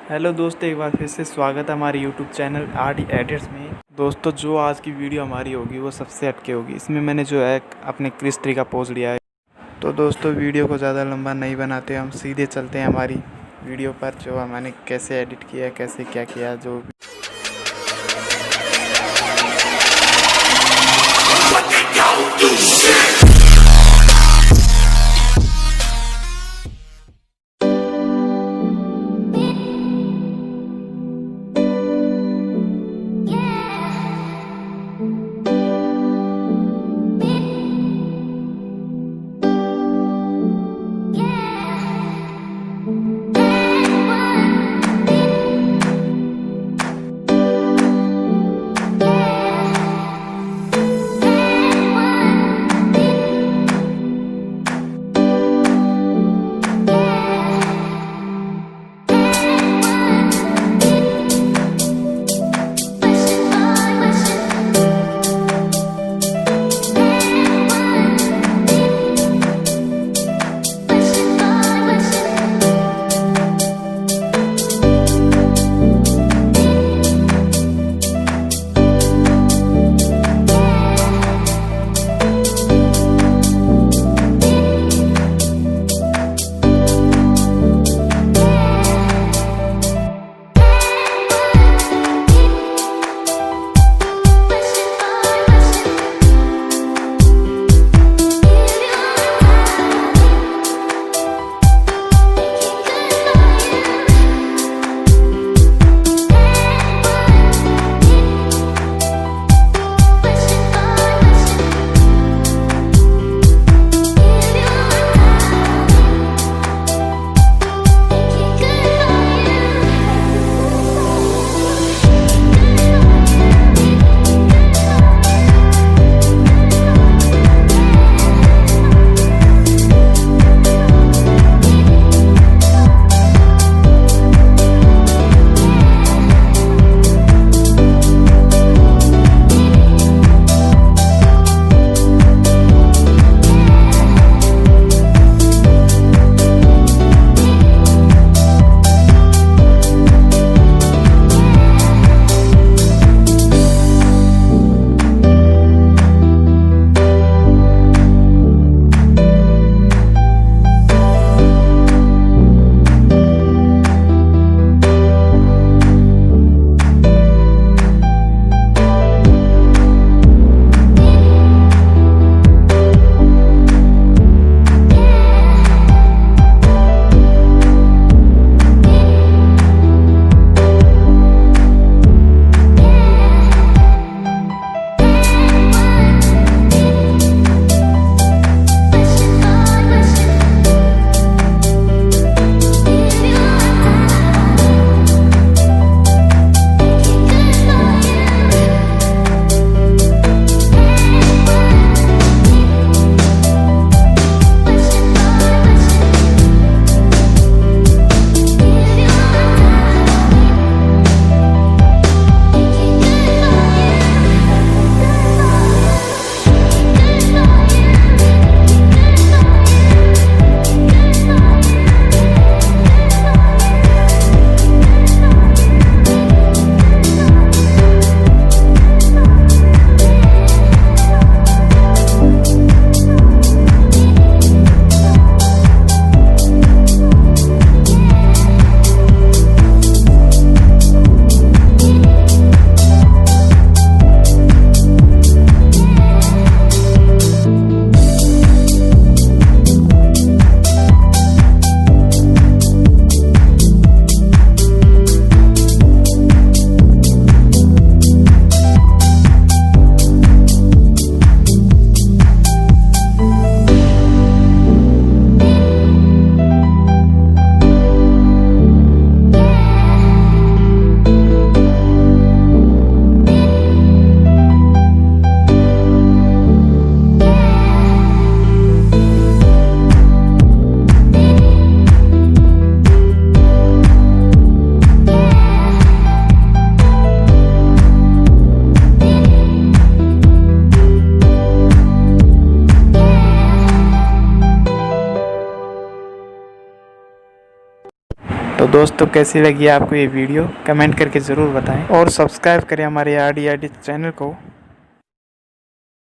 Hello दोस्तों, एक बार फिर से स्वागत है हमारे यूट्यूब चैनल एडिट्स में। दोस्तों, जो आज की वीडियो हमारी होगी वो सबसे हटके होगी। इसमें मैंने जो है अपने क्रिश ट्री का पोज लिया है। तो दोस्तों, वीडियो को ज़्यादा लंबा नहीं बनाते, हम सीधे चलते हैं हमारी वीडियो पर, जो मैंने कैसे एडिट किया, कैसे क्या किया जो भी। तो दोस्तों कैसी लगी आपको ये वीडियो कमेंट करके ज़रूर बताएं और सब्सक्राइब करें हमारे rdeditz चैनल को।